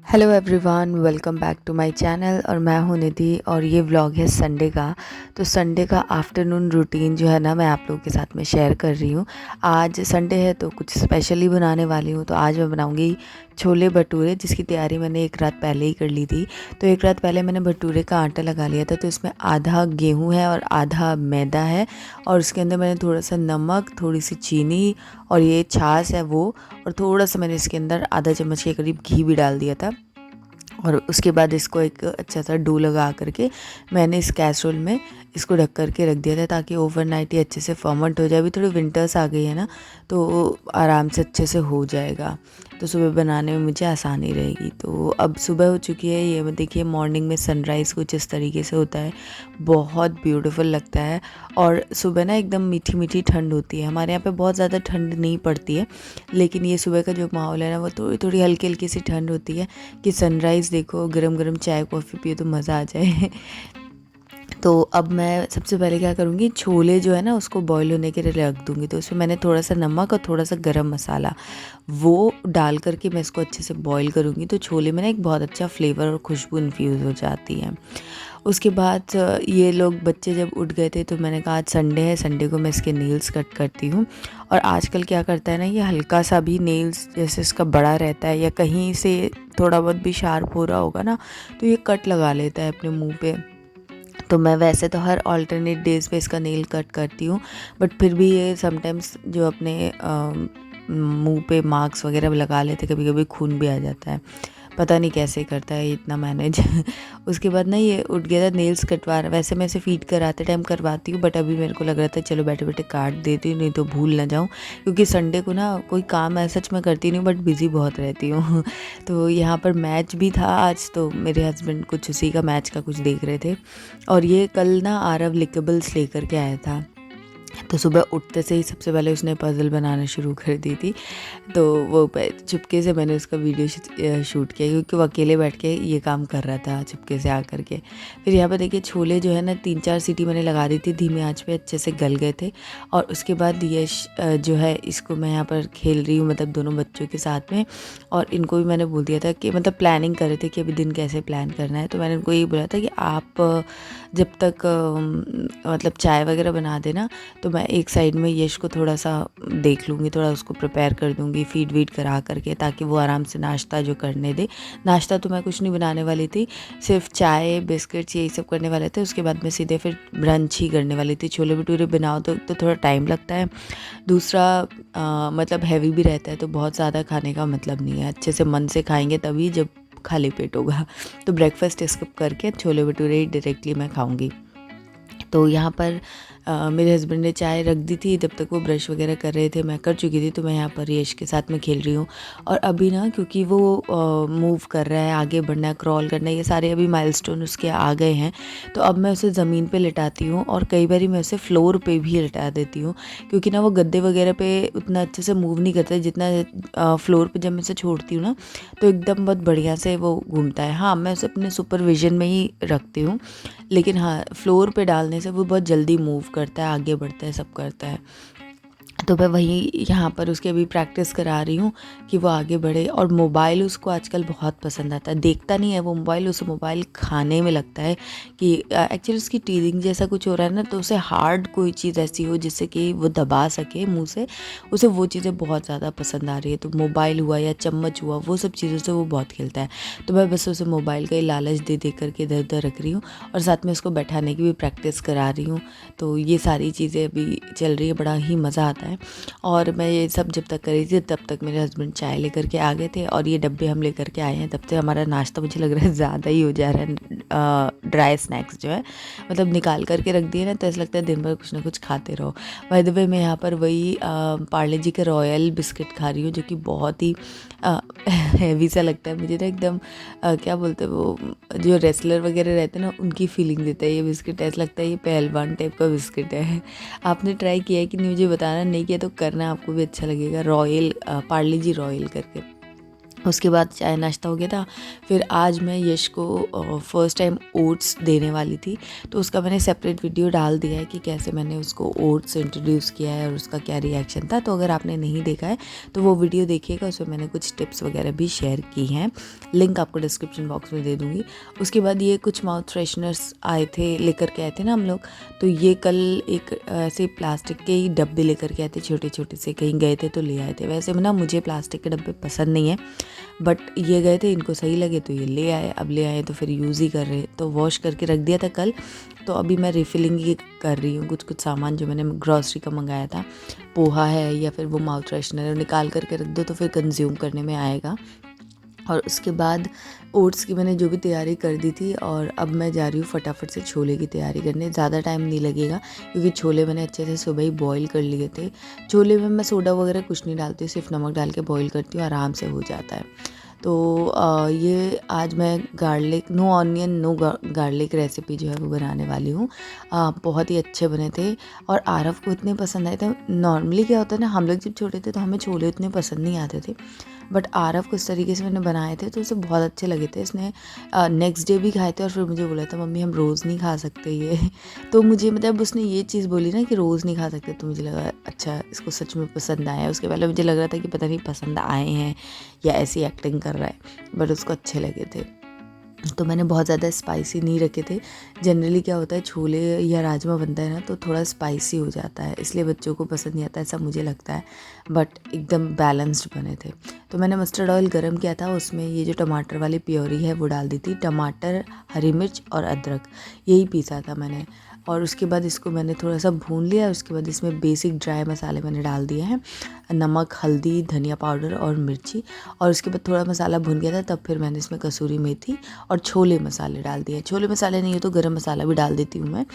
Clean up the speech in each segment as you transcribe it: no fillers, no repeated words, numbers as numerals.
Hello everyone, welcome back to my channel. और मैं हूं निधि और ये व्लॉग है संडे का। तो संडे का आफ्टरनून रूटीन जो है ना, मैं आप लोगों के साथ में शेयर कर रही हूँ। आज संडे है तो कुछ स्पेशली बनाने वाली हूँ। तो आज मैं बनाऊँगी छोले भटूरे, जिसकी तैयारी मैंने एक रात पहले ही कर ली थी। तो एक रात पहले मैंने भटूरे का आटा लगा लिया था। तो इसमें आधा गेहूँ है और आधा मैदा है, और उसके अंदर मैंने थोड़ा सा नमक, थोड़ी सी चीनी और ये छाछ है वो, और थोड़ा सा मैंने इसके अंदर आधा चम्मच के करीब घी भी डाल दिया था। और उसके बाद इसको एक अच्छा सा डो लगा करके मैंने इस कैसरोल में इसको ढक करके रख दिया था, ताकि ओवरनाइट ये अच्छे से फर्मेंट हो जाए। अभी थोड़ी विंटर्स आ गई है ना, तो आराम से अच्छे से हो जाएगा। तो सुबह बनाने में मुझे आसानी रहेगी। तो अब सुबह हो चुकी है। ये देखिए, मॉर्निंग में सनराइज़ कुछ इस तरीके से होता है, बहुत ब्यूटीफुल लगता है। और सुबह ना एकदम मीठी मीठी ठंड होती है। हमारे यहाँ पे बहुत ज़्यादा ठंड नहीं पड़ती है, लेकिन ये सुबह का जो माहौल है ना, वो थोड़ी थोड़ी हल्की हल्की सी ठंड होती है कि सनराइज़ देखो, गरम गरम चाय कॉफ़ी पियो तो मज़ा आ जाए। तो अब मैं सबसे पहले क्या करूँगी, छोले जो है ना उसको बॉईल होने के लिए रख दूँगी। तो उसमें मैंने थोड़ा सा नमक और थोड़ा सा गरम मसाला वो डाल करके मैं इसको अच्छे से बॉईल करूँगी। तो छोले में ना एक बहुत अच्छा फ्लेवर और खुशबू इन्फ्यूज़ हो जाती है। उसके बाद ये लोग बच्चे जब उठ गए थे, तो मैंने कहा आज संडे है, संडे को मैं इसके नेल्स कट करती हूँ। और आजकल क्या करता है ना, ये हल्का सा भी नेल्स जैसे इसका बड़ा रहता है या कहीं से थोड़ा बहुत भी शार्प हो रहा होगा ना, तो ये कट लगा लेता है अपने मुँह पे। तो मैं वैसे तो हर ऑल्टरनेट डेज़ पे इसका नेल कट करती हूँ, बट फिर भी ये समटाइम्स जो अपने मुंह पे मार्क्स वगैरह लगा लेते, कभी कभी खून भी आ जाता है। पता नहीं कैसे करता है ये इतना मैनेज। उसके बाद ना ये उठ गया था, नेल्स कटवा रहा। वैसे मैं इसे फीड कराते टाइम करवाती हूँ, बट अभी मेरे को लग रहा था चलो बैठे बैठे काट देती हूँ, नहीं तो भूल ना जाऊँ। क्योंकि संडे को ना कोई काम ऐसा सच में करती नहीं, बट बिज़ी बहुत रहती हूँ। तो यहाँ पर मैच भी था आज, तो मेरे हस्बैंड कुछ उसी का मैच का कुछ देख रहे थे। और ये कल ना आरव लिकेबल्स लेकर के आया था। तो सुबह उठते से ही सबसे पहले उसने पज़ल बनाना शुरू कर दी थी। तो वो चुपके से मैंने उसका वीडियो शूट किया, क्योंकि वो अकेले बैठ के ये काम कर रहा था चुपके से आकर के। फिर यहाँ पर देखिए, छोले जो है ना 3-4 सीटी मैंने लगा दी थी, धीमी आंच पे अच्छे से गल गए थे। और उसके बाद ये जो है इसको मैं यहाँ पर खेल रही हूँ, मतलब दोनों बच्चों के साथ में। और इनको भी मैंने बोल दिया था कि मतलब प्लानिंग कर रहे थे कि अभी दिन कैसे प्लान करना है। तो मैंने उनको ये बोला था कि आप जब तक मतलब चाय वगैरह बना देना, तो मैं एक साइड में यश को थोड़ा सा देख लूँगी, थोड़ा उसको प्रिपेयर कर दूँगी फीड वीड करा करके, ताकि वो आराम से नाश्ता जो करने दे। नाश्ता तो मैं कुछ नहीं बनाने वाली थी, सिर्फ चाय बिस्किट्स यही सब करने वाले थे। उसके बाद मैं सीधे फिर ब्रंच ही करने वाली थी। छोले भटूरे बनाओ तो थोड़ा टाइम लगता है, दूसरा मतलब हैवी भी रहता है, तो बहुत ज़्यादा खाने का मतलब नहीं है। अच्छे से मन से खाएंगे तभी, जब खाली पेट होगा। तो ब्रेकफास्ट स्किप करके छोले भटूरे ही डायरेक्टली मैं खाऊंगी। तो यहाँ पर मेरे हस्बैंड ने चाय रख दी थी, तब तक वो ब्रश वगैरह कर रहे थे, मैं कर चुकी थी। तो मैं यहाँ पर यश के साथ में खेल रही हूँ। और अभी ना, क्योंकि वो मूव कर रहा है, आगे बढ़ना है, क्रॉल करना है, ये सारे अभी माइलस्टोन उसके आ गए हैं। तो अब मैं उसे ज़मीन पे लिटाती हूँ, और कई बार मैं उसे फ्लोर पे भी लिटा देती हूँ, क्योंकि ना वो गद्दे वगैरह पे उतना अच्छे से मूव नहीं करता है जितना फ्लोर पे जब मैं उसे छोड़ती हूँ ना, तो एकदम बहुत बढ़िया से वो घूमता है। हाँ, मैं उसे अपने सुपरविजन में ही रखती हूँ, लेकिन हाँ, फ्लोर पे डालने से वो बहुत जल्दी मूव करता है, आगे बढ़ता है, सब करता है। तो मैं वही यहाँ पर उसकी अभी प्रैक्टिस करा रही हूँ कि वो आगे बढ़े। और मोबाइल उसको आजकल बहुत पसंद आता है, देखता नहीं है वो मोबाइल, उसे मोबाइल खाने में लगता है कि एक्चुअली उसकी टीथिंग जैसा कुछ हो रहा है ना, तो उसे हार्ड कोई चीज़ ऐसी हो जिससे कि वो दबा सके मुंह से, उसे वो चीज़ें बहुत ज़्यादा पसंद आ रही है। तो मोबाइल हुआ या चम्मच हुआ, वो सब चीज़ों से वो बहुत खेलता है। तो मैं बस उसे मोबाइल का ही लालच दे दे करके इधर उधर रख रही हूँ, और साथ में उसको बैठाने की भी प्रैक्टिस करा रही हूँ। तो ये सारी चीज़ें अभी चल रही है, बड़ा ही मज़ा आता है। और मैं ये सब जब तक कर रही थी, तब तक मेरे हस्बैंड चाय लेकर के आ गए थे, और ये डब्बे हम लेकर के आए हैं। तब से हमारा नाश्ता मुझे लग रहा है ज़्यादा ही हो जा रहा है। ड्राई स्नैक्स जो है, मतलब निकाल करके रख दिए ना, तो ऐसा लगता है दिन भर कुछ ना कुछ खाते रहो। बाय द वे, मैं यहाँ पर वही पार्ले जी का रॉयल बिस्किट खा रही हूँ, जो कि बहुत ही हैवी सा लगता है मुझे ना, एकदम क्या बोलते हैं वो, जो रेसलर वगैरह रहते हैं ना, उनकी फीलिंग देता है ये बिस्किट। ऐसा लगता है ये पहलवान टाइप का बिस्किट है। आपने ट्राई किया है कि नहीं मुझे बताना, नहीं किया तो करना, आपको भी अच्छा लगेगा। रॉयल पार्ले जी रॉयल करके। उसके बाद चाय नाश्ता हो गया था। फिर आज मैं यश को फ़र्स्ट टाइम ओट्स देने वाली थी, तो उसका मैंने सेपरेट वीडियो डाल दिया है कि कैसे मैंने उसको ओट्स इंट्रोड्यूस किया है और उसका क्या रिएक्शन था। तो अगर आपने नहीं देखा है तो वो वीडियो देखिएगा, उसमें मैंने कुछ टिप्स वगैरह भी शेयर की हैं, लिंक आपको डिस्क्रिप्शन बॉक्स में दे दूँगी। उसके बाद ये कुछ माउथ फ्रेशनर्स आए थे, लेकर के आए थे ना हम लोग, तो ये कल एक ऐसे प्लास्टिक के ही डब्बे लेकर के आए थे, छोटे छोटे से, कहीं गए थे तो ले आए थे। वैसे ना मुझे प्लास्टिक के डब्बे पसंद नहीं है, बट ये गए थे, इनको सही लगे तो ये ले आए। अब ले आए तो फिर यूज़ ही कर रहे, तो वॉश करके रख दिया था कल। तो अभी मैं रिफ़िलिंग ही कर रही हूँ, कुछ कुछ सामान जो मैंने ग्रॉसरी का मंगाया था, पोहा है या फिर वो माउथ फ्रेशनर है, निकाल करके रख दो तो फिर कंज्यूम करने में आएगा। और उसके बाद ओट्स की मैंने जो भी तैयारी कर दी थी, और अब मैं जा रही हूँ फटाफट से छोले की तैयारी करने। ज़्यादा टाइम नहीं लगेगा क्योंकि छोले मैंने अच्छे से सुबह ही बॉईल कर लिए थे। छोले में मैं सोडा वगैरह कुछ नहीं डालती हूँ, सिर्फ नमक डाल के बॉईल करती हूँ, आराम से हो जाता है। तो ये आज मैं garlic no onion no garlic recipe जो है वो बनाने वाली हूँ। बहुत ही अच्छे बने थे और आरव को इतने पसंद आए थे। नॉर्मली क्या होता है ना, हम लोग जब छोटे थे तो हमें छोले उतने पसंद नहीं आते थे, बट आरव को इस तरीके से मैंने बनाए थे तो उसे बहुत अच्छे लगे थे। इसने नेक्स्ट डे भी खाए थे और फिर मुझे बोला था मम्मी हम रोज़ नहीं खा सकते ये तो मुझे मतलब उसने ये चीज़ बोली ना कि रोज़ नहीं खा सकते, तो मुझे लगा अच्छा इसको सच में पसंद आया। उसके पहले मुझे लग रहा था कि पता नहीं पसंद आए हैं या ऐसी एक्टिंग कर रहा है, बट उसको अच्छे लगे थे। तो मैंने बहुत ज़्यादा स्पाइसी नहीं रखे थे। जनरली क्या होता है, छोले या राजमा बनता है ना तो थोड़ा स्पाइसी हो जाता है, इसलिए बच्चों को पसंद नहीं आता, ऐसा मुझे लगता है। बट एकदम बैलेंस्ड बने थे। तो मैंने मस्टर्ड ऑयल गरम किया था, उसमें ये जो टमाटर वाली प्योरी है वो डाल दी थी। टमाटर, हरी मिर्च और अदरक यही पीसा था मैंने, और उसके बाद इसको मैंने थोड़ा सा भून लिया। उसके बाद इसमें बेसिक ड्राई मसाले मैंने डाल दिए हैं, नमक, हल्दी, धनिया पाउडर और मिर्ची। और उसके बाद थोड़ा मसाला भून गया था, तब फिर मैंने इसमें कसूरी मेथी और छोले मसाले डाल दिए। छोले मसाले नहीं हो तो गरम मसाला भी डाल देती हूँ मैं।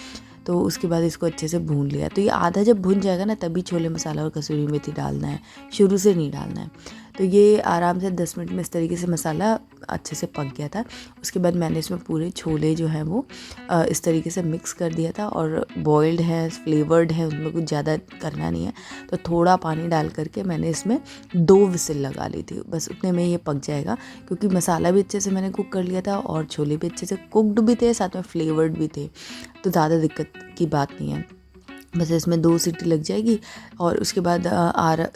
तो उसके बाद इसको अच्छे से भून लिया। तो ये आधा जब भून जाएगा ना तभी छोले मसाला और कसूरी मेथी डालना है, शुरू से नहीं डालना है। तो ये आराम से 10 मिनट में इस तरीके से मसाला अच्छे से पक गया था। उसके बाद मैंने इसमें पूरे छोले जो हैं वो इस तरीके से मिक्स कर दिया था, और बॉइल्ड है, फ्लेवर्ड है, उनमें कुछ ज़्यादा करना नहीं है। तो थोड़ा पानी डाल करके मैंने इसमें 2 विसिल लगा ली थी, बस उतने में ये पक जाएगा। क्योंकि मसाला भी अच्छे से मैंने कुक कर लिया था और छोले भी अच्छे से कुकड भी थे, साथ में फ्लेवर्ड भी थे, तो ज़्यादा दिक्कत की बात नहीं है। बस इसमें 2 सीटी लग जाएगी। और उसके बाद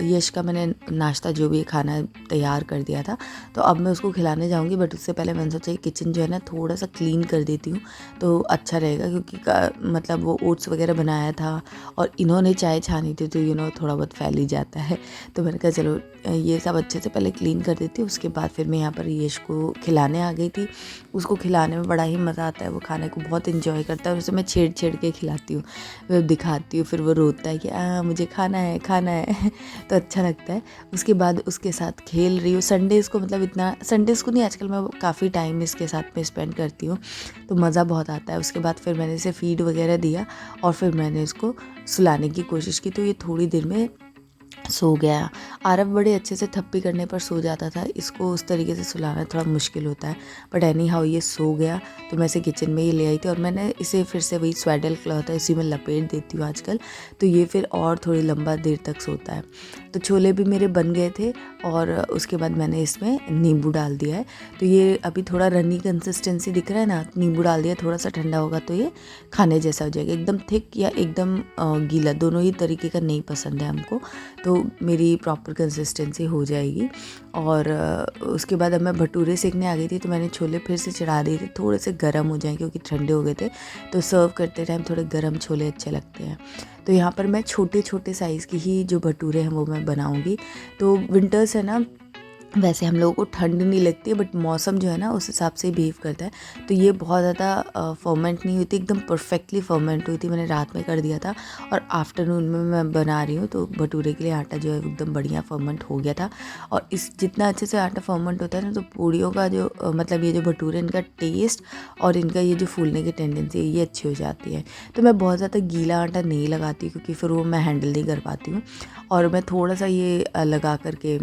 यश का मैंने नाश्ता जो भी खाना तैयार कर दिया था, तो अब मैं उसको खिलाने जाऊंगी। बट उससे पहले मैंने सोचा किचन जो है ना थोड़ा सा क्लीन कर देती हूँ तो अच्छा रहेगा, क्योंकि मतलब वो ओट्स वगैरह बनाया था और इन्होंने चाय छानी थी, तो थोड़ा बहुत फैल ही जाता है। तो मैंने कहा चलो ये सब अच्छे से पहले क्लीन कर देती हूँ। उसके बाद फिर मैं यहाँ पर यश को खिलाने आ गई थी। उसको खिलाने में बड़ा ही मज़ा आता है, वो खाने को बहुत इन्जॉय करता है, और उसे मैं छेड़ छेड़ के खिलाती हूँ, वो दिखाती हूँ, फिर वो रोता है कि मुझे खाना है खाना है तो अच्छा लगता है। उसके बाद उसके साथ खेल रही हूँ। संडेज़ को मतलब इतना संडेज़ को नहीं, आजकल मैं काफ़ी टाइम इसके साथ में स्पेंड करती हूँ, तो मज़ा बहुत आता है। उसके बाद फिर मैंने इसे फीड वगैरह दिया और फिर मैंने इसको सुलाने की कोशिश की, तो ये थोड़ी देर में सो गया। आरव बड़े अच्छे से थप्पी करने पर सो जाता था, इसको उस तरीके से सुलाना थोड़ा मुश्किल होता है, बट एनी हाउ ये सो गया। तो मैं इसे किचन में ही ले आई थी और मैंने इसे फिर से वही स्वेडल क्लॉथ है इसी में लपेट देती हूँ आजकल, तो ये फिर और थोड़ी लंबा देर तक सोता है। तो छोले भी मेरे बन गए थे और उसके बाद मैंने इसमें नींबू डाल दिया है। तो ये अभी थोड़ा रनी कंसिस्टेंसी दिख रहा है ना, नींबू डाल दिया, थोड़ा सा ठंडा होगा तो ये खाने जैसा हो जाएगा। एकदम थिक या एकदम गीला दोनों ही तरीके का नहीं पसंद है हमको, तो मेरी प्रॉपर कंसिस्टेंसी हो जाएगी। और उसके बाद अब मैं भटूरे सेकने आ गई थी, तो मैंने छोले फिर से चढ़ा दिए थे, थोड़े से गर्म हो जाएं क्योंकि ठंडे हो गए थे, तो सर्व करते टाइम थोड़े गर्म छोले अच्छे लगते हैं। तो यहाँ पर मैं छोटे छोटे साइज़ की ही जो भटूरे हैं वो मैं बनाऊँगी। तो विंटर्स है ना, वैसे हम लोगों को ठंड नहीं लगती है, बट मौसम जो है ना उस हिसाब से बिहेव करता है। तो ये बहुत ज़्यादा फर्मेंट नहीं हुई थी, एकदम परफेक्टली फर्मेंट हुई थी। मैंने रात में कर दिया था और आफ्टरनून में मैं बना रही हूँ, तो भटूरे के लिए आटा जो है एकदम बढ़िया फर्मेंट हो गया था। और इस जितना अच्छे से आटा फर्मेंट होता है ना, तो पूड़ियों का जो मतलब ये जो भटूरे, इनका टेस्ट और इनका ये जो फूलने की टेंडेंसी है ये अच्छी हो जाती है। तो मैं बहुत ज़्यादा गीला आटा नहीं लगाती क्योंकि फिर वो मैं हैंडल नहीं कर पाती हूँ, और मैं थोड़ा सा ये लगा करके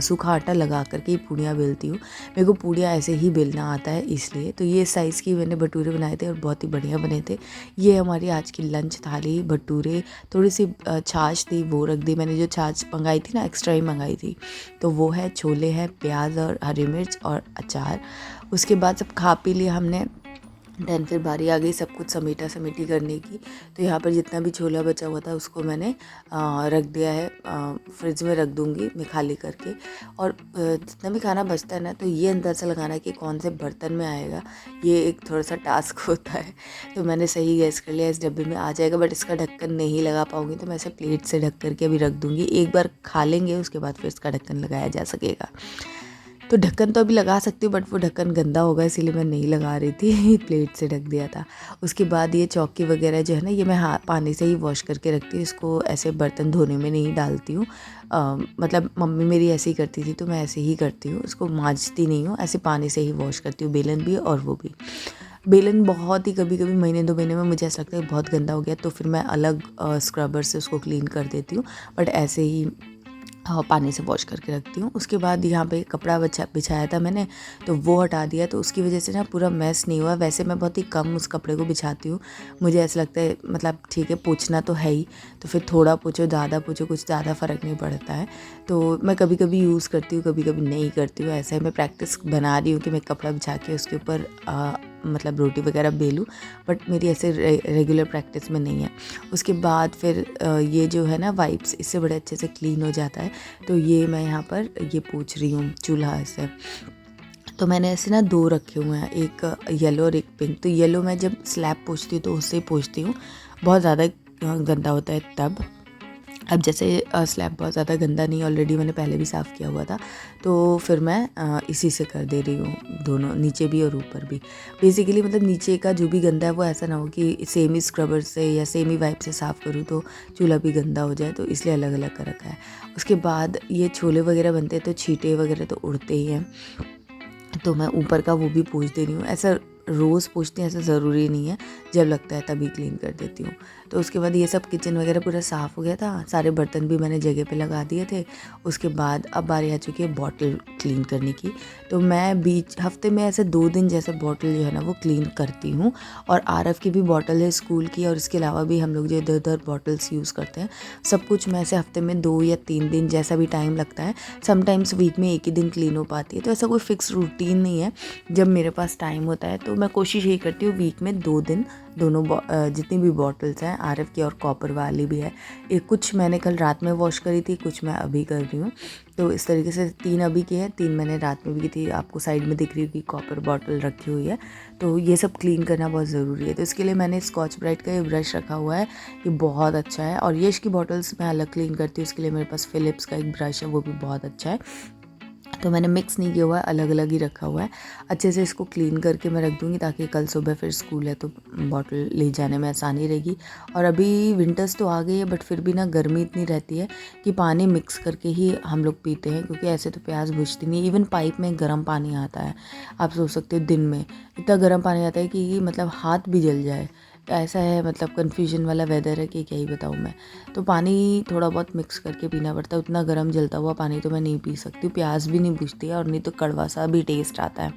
सूखा आटा लगा करके ही पूड़ियाँ बेलती हूँ। मेरे को पूड़ियाँ ऐसे ही बेलना आता है इसलिए। तो ये साइज़ की मैंने भटूरे बनाए थे और बहुत ही बढ़िया बने थे। ये हमारी आज की लंच थाली, भटूरे, थोड़ी सी छाछ थी वो रख दी मैंने, जो छाछ मंगाई थी ना एक्स्ट्रा ही मंगाई थी। तो वो है, छोले हैं, प्याज और हरी मिर्च और अचार। उसके बाद सब खा पी लिया हमने। देन फिर बारी आ गई सब कुछ समेटा समेटी करने की। तो यहाँ पर जितना भी छोला बचा हुआ था उसको मैंने रख दिया है, फ्रिज में रख दूँगी मैं खाली करके। और जितना भी खाना बचता है ना, तो ये अंदाज़ा लगाना कि कौन से बर्तन में आएगा, ये एक थोड़ा सा टास्क होता है। तो मैंने सही गैस कर लिया, इस डब्बे में आ जाएगा, बट इसका ढक्कन नहीं लगा पाऊँगी, तो मैं इसे प्लेट से ढक करके अभी रख दूँगी। एक बार खा लेंगे उसके बाद फिर इसका ढक्कन लगाया जा सकेगा। तो ढक्कन तो अभी लगा सकती हूँ, बट वो ढक्कन गंदा होगा इसीलिए मैं नहीं लगा रही थी, प्लेट से ढक दिया था। उसके बाद ये चौकी वगैरह जो है ना, ये मैं पानी से ही वॉश करके रखती हूँ, इसको ऐसे बर्तन धोने में नहीं डालती हूँ। मतलब मम्मी मेरी ऐसे ही करती थी तो मैं ऐसे ही करती हूँ, उसको मांजती नहीं हूँ, ऐसे पानी से ही वॉश करती हूँ, बेलन भी और वो भी। बेलन बहुत ही कभी कभी महीने 2 महीने में मुझे ऐसा लगता है बहुत गंदा हो गया, तो फिर मैं अलग स्क्रबर से उसको क्लीन कर देती हूँ, बट ऐसे ही पानी से वॉश करके रखती हूँ। उसके बाद यहाँ पे कपड़ा बिछाया था मैंने, तो वो हटा दिया, तो उसकी वजह से ना पूरा मैस नहीं हुआ। वैसे मैं बहुत ही कम उस कपड़े को बिछाती हूँ, मुझे ऐसा लगता है मतलब ठीक है पोंछना तो है ही, तो फिर थोड़ा पोंछो ज़्यादा पोंछो कुछ ज़्यादा फ़र्क नहीं पड़ता है। तो मैं कभी कभी यूज़ करती हूँ, कभी कभी नहीं करती हूँ। ऐसा ही मैं प्रैक्टिस बना रही हूँ कि मैं कपड़ा बिछा के उसके ऊपर मतलब रोटी वगैरह बेलूँ, बट मेरी ऐसे रेगुलर प्रैक्टिस में नहीं है। उसके बाद फिर ये जो है ना वाइप्स, इससे बड़े अच्छे से क्लीन हो जाता है। तो ये मैं यहाँ पर ये पोंछ रही हूँ चूल्हा से। तो मैंने ऐसे ना 2 रखे हुए हैं, एक येलो और एक पिंक। तो येलो मैं जब स्लैब पोंछती हूँ तो उससे ही पोंछती हूँ, बहुत ज़्यादा गंदा होता है तब। अब जैसे स्लैब बहुत ज़्यादा गंदा नहीं, ऑलरेडी मैंने पहले भी साफ़ किया हुआ था, तो फिर मैं इसी से कर दे रही हूँ, दोनों नीचे भी और ऊपर भी। बेसिकली मतलब नीचे का जो भी गंदा है वो ऐसा ना हो कि सेम ही स्क्रबर से या सेम ही वाइप से साफ़ करूँ तो चूल्हा भी गंदा हो जाए, तो इसलिए अलग अलग कर रखा है। उसके बाद ये छोले वगैरह बनते हैं तो छींटे वगैरह तो उड़ते ही हैं, तो मैं ऊपर का वो भी पोंछ दे रही हूँ। ऐसा रोज़ पोंछती हूँ ऐसा ज़रूरी नहीं है, जब लगता है तभी क्लीन कर देती हूँ। तो उसके बाद ये सब किचन वगैरह पूरा साफ़ हो गया था, सारे बर्तन भी मैंने जगह पे लगा दिए थे। उसके बाद अब बारी आ चुकी है बॉटल क्लीन करने की। तो मैं बीच हफ्ते में ऐसे 2 दिन जैसे बॉटल जो है ना वो क्लीन करती हूँ। और आरएफ की भी बॉटल है स्कूल की, और इसके अलावा भी हम लोग जो इधर उधर बॉटल्स यूज़ करते हैं, सब कुछ मैं ऐसे हफ्ते में 2 या 3 दिन जैसा भी टाइम लगता है, समटाइम्स वीक में 1 ही दिन क्लीन हो पाती है। तो ऐसा कोई फिक्स रूटीन नहीं है, जब मेरे पास टाइम होता है तो मैं कोशिश यही करती हूँ वीक में 2 दिन दोनों जितनी भी बॉटल्स हैं, आरएफ की और कॉपर वाली भी है, कुछ मैंने कल रात में वॉश करी थी, कुछ मैं अभी कर रही हूँ। तो इस तरीके से 3 अभी की है, 3 मैंने रात में भी की थी। आपको साइड में दिख रही होगी कॉपर बॉटल रखी हुई है। तो ये सब क्लीन करना बहुत ज़रूरी है। तो इसके लिए मैंने स्कॉच ब्राइट का ये ब्रश रखा हुआ है, ये बहुत अच्छा है। और यश की बॉटल्स मैं अलग क्लीन करती हूँ, इसके लिए मेरे पास फ़िलिप्स का एक ब्रश है, वो भी बहुत अच्छा है। तो मैंने मिक्स नहीं किया हुआ है, अलग अलग ही रखा हुआ है। अच्छे से इसको क्लीन करके मैं रख दूँगी, ताकि कल सुबह फिर स्कूल है तो बॉटल ले जाने में आसानी रहेगी। और अभी विंटर्स तो आ गई है, बट फिर भी ना गर्मी इतनी रहती है कि पानी मिक्स करके ही हम लोग पीते हैं, क्योंकि ऐसे तो प्यास बुझती नहीं। इवन पाइप में गर्म पानी आता है, आप सोच सकते हो दिन में इतना गर्म पानी आता है कि मतलब हाथ भी जल जाए, ऐसा है। मतलब कन्फ्यूजन वाला वेदर है कि क्या ही बताऊँ मैं। तो पानी थोड़ा बहुत मिक्स करके पीना पड़ता है, उतना गर्म जलता हुआ पानी तो मैं नहीं पी सकती, प्यास भी नहीं बुझती है, और नहीं तो कड़वा सा भी टेस्ट आता है।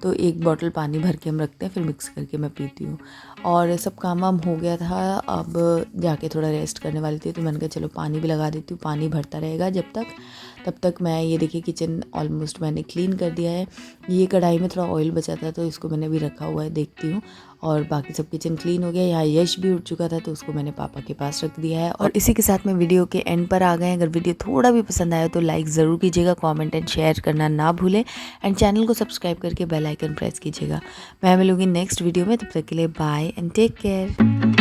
तो 1 बॉटल पानी भर के हम रखते हैं, फिर मिक्स करके मैं पीती हूँ। और सब काम वाम हो गया था, अब जाके थोड़ा रेस्ट करने वाली थी, तो मैंने कहा चलो पानी भी लगा देती हूँ, पानी भरता रहेगा जब तक। तब तक मैं ये देखिए किचन ऑलमोस्ट मैंने क्लीन कर दिया है। ये कढ़ाई में थोड़ा ऑयल बचा था तो इसको मैंने भी रखा हुआ है, देखती हूँ। और बाकी सब किचन क्लीन हो गया। यहाँ यश भी उठ चुका था तो उसको मैंने पापा के पास रख दिया है। और इसी के साथ में वीडियो के एंड पर आ गए हैं। अगर वीडियो थोड़ा भी पसंद आया तो लाइक ज़रूर कीजिएगा, कमेंट एंड शेयर करना ना भूलें, एंड चैनल को सब्सक्राइब करके बेल आइकन प्रेस कीजिएगा। मैं मिलूंगी नेक्स्ट वीडियो में, तब तक के लिए बाय एंड टेक केयर।